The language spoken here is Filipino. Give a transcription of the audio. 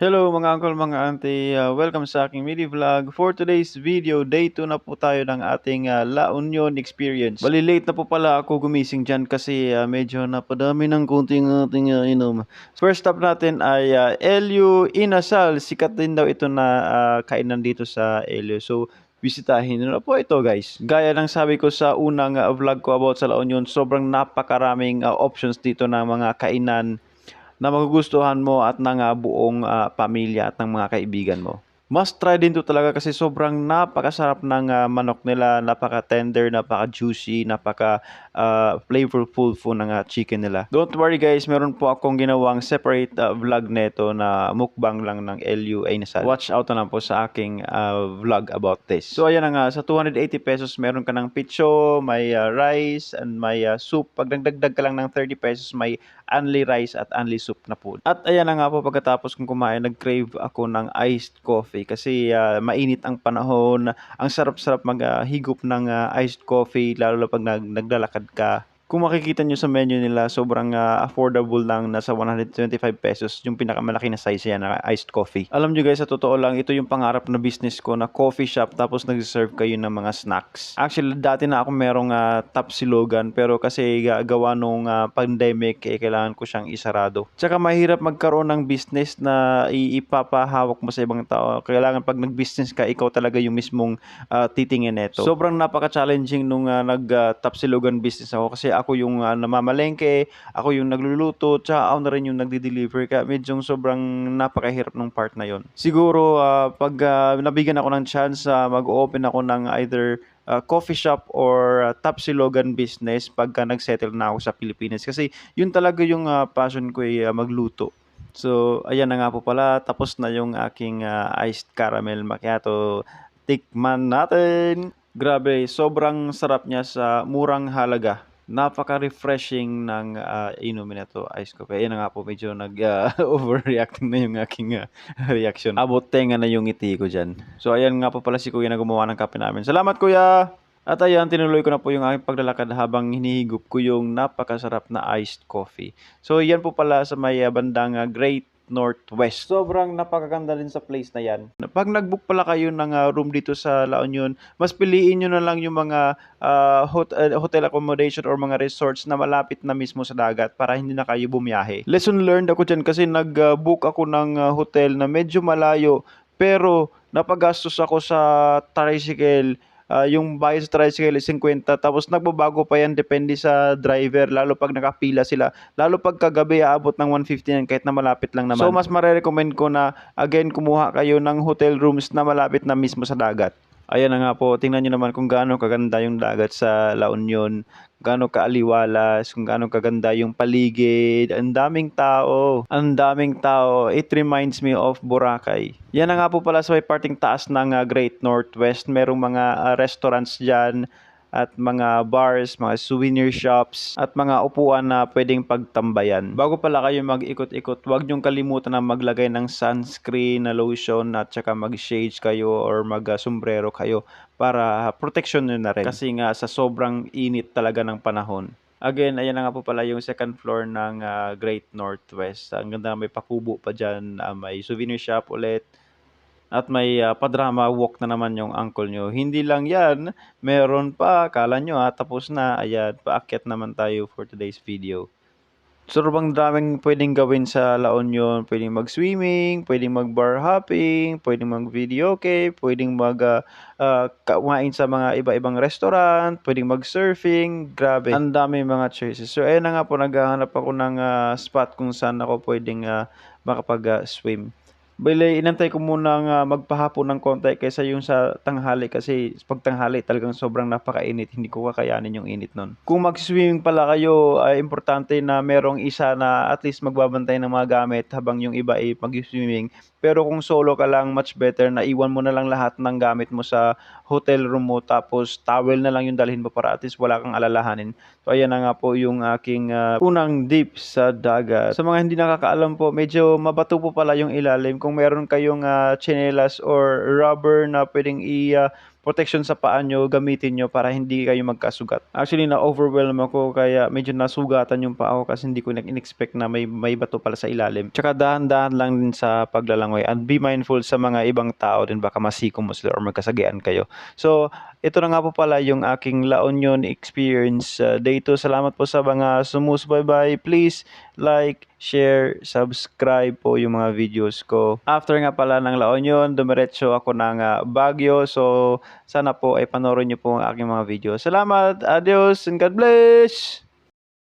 Hello mga uncle, mga auntie, welcome sa aking mini vlog. For today's video, day 2 na po tayo ng ating La Union experience. Bali late na po pala ako gumising dyan kasi medyo napadami ng kunting ating inom. First stop natin ay LU Inasal. Sikat din daw ito na kainan dito sa LU. So bisitahin nyo na po ito guys. Gaya ng sabi ko sa unang vlog ko about sa La Union, sobrang napakaraming options dito ng mga kainan na magugustuhan mo at ng buong pamilya at ng mga kaibigan mo. Must try din to talaga kasi sobrang napakasarap ng manok nila, napaka-tender, napaka-juicy, napaka-flavorful po ng chicken nila. Don't worry guys, meron po akong ginawang separate vlog neto na mukbang lang ng LU Ainasal. Watch out na lang po sa aking vlog about this. So ayan na nga, sa 280 pesos meron ka ng pitso, may rice, and may soup. Pag nagdagdag ka lang ng 30 pesos, may only rice at only soup na po. At ayan na nga po, pagkatapos kong kumain, nag-crave ako ng iced coffee kasi mainit ang panahon. Ang sarap-sarap maghigop ng iced coffee lalo na pag naglalakad ka. Kung makikita nyo sa menu nila, sobrang affordable lang, nasa 125 pesos yung pinakamalaki na size yan na iced coffee. Alam nyo guys, sa totoo lang, ito yung pangarap na business ko na coffee shop tapos nag-serve kayo ng mga snacks. Actually, dati na ako merong tapsilogan pero kasi gawa nung pandemic, kailangan ko siyang isarado. Tsaka mahirap magkaroon ng business na ipapahawak mo sa ibang tao. Kailangan pag nag-business ka, ikaw talaga yung mismong titingin neto. Sobrang napaka-challenging nung nag-tapsilogan business ako kasi ako yung namamalengke, ako yung nagluluto, tsaka ako na rin yung nagde-deliver. Kaya medyo sobrang napakahirap ng part na yon. Siguro pag nabigyan ako ng chance, mag-open ako ng either coffee shop or tapsilogan business pagka nag-settle na ako sa Pilipinas. Kasi yun talaga yung passion ko magluto. So, ayan na nga po pala. Tapos na yung aking iced caramel macchiato. Tikman natin! Grabe, sobrang sarap niya sa murang halaga. Napaka-refreshing ng inumin na to, ice coffee. Ayan na nga po, medyo overreacting na yung aking reaction. Abot tenga na yung ngiti ko dyan. So ayan nga po pala si kuya na gumawa ng kape namin. Salamat kuya! At ayan, tinuloy ko na po yung aking paglalakad habang hinihigop ko yung napakasarap na iced coffee. So yan po pala sa may bandang Great Northwest. Sobrang napakaganda din sa place na yan. Pag nag-book pala kayo ng room dito sa La Union, mas piliin nyo na lang yung mga hotel accommodation or mga resorts na malapit na mismo sa dagat para hindi na kayo bumiyahe. Lesson learned ako dyan kasi nag-book ako ng hotel na medyo malayo pero napagastos ako sa tricycle. Yung bayad sa tricycle is 50 tapos nagbabago pa yan depende sa driver lalo pag nakapila sila. Lalo pag kagabi aabot ng 150 yan kahit na malapit lang naman. So mas marerecommend ko na again kumuha kayo ng hotel rooms na malapit na mismo sa dagat. Ayan na nga po, tingnan nyo naman kung gaano kaganda yung dagat sa La Union, gaano kaaliwalas, kung gaano kaganda yung paligid, ang daming tao, ang daming tao. It reminds me of Boracay. Yan na nga po pala sa may parting taas ng Great Northwest, merong mga restaurants dyan, at mga bars, mga souvenir shops, at mga upuan na pwedeng pagtambayan. Bago pala kayo mag-ikot-ikot, huwag niyong kalimutan na maglagay ng sunscreen na lotion at saka mag-shades kayo or mag-sombrero kayo para protection nyo na rin. Kasi nga sa sobrang init talaga ng panahon. Again, ayan na nga po pala yung second floor ng Great Northwest. Ang ganda, may pakubo pa dyan, may souvenir shop ulit. At may padrama walk na naman yung uncle nyo. Hindi lang yan, meron pa. Kala nyo tapos na. Ayan, paakyat naman tayo for today's video. Sobrang daming pwedeng gawin sa La Union. Pwedeng mag-swimming, pwedeng mag-bar hopping, pwedeng mag-videoke, pwedeng kumain sa mga iba-ibang restaurant, pwedeng mag-surfing. Grabe, ang dami mga choices. So ayun na nga po, naghahanap ako ng spot kung saan ako pwedeng makapag-swim. Bale, inantay ko munang magpahapon ng konti kaysa yung sa tanghali kasi pag tanghali talagang sobrang napakainit, hindi ko kakayanin yung init nun. Kung mag-swimming pala kayo, ay importante na merong isa na at least magbabantay ng mga gamit habang yung iba ay mag-swimming. Pero kung solo ka lang, much better na iwan mo na lang lahat ng gamit mo sa hotel room mo tapos towel na lang yung dalhin mo para at least wala kang alalahanin. So ayan na nga po yung aking unang dip sa dagat. Sa mga hindi nakakaalam po, medyo mabato po pala yung ilalim. Kung meron kayong tsinelas or rubber na pwedeng protection sa paa nyo, gamitin nyo para hindi kayo magkasugat. Actually, na-overwhelm ako kaya medyo nasugatan yung paa ko kasi hindi ko in-expect na may bato pala sa ilalim. Tsaka dahan-dahan lang din sa paglalangoy and be mindful sa mga ibang tao din, baka masiko mo sila or magkasagian kayo. So, ito na nga po pala yung aking La Union experience day 2. Salamat po sa mga sumusubaybay. Please like, share, subscribe po yung mga videos ko. After nga pala ng La Union, dumiretso ako ng Baguio. So, sana po ay panoorin niyo po ang aking mga video. Salamat, adios, and God bless!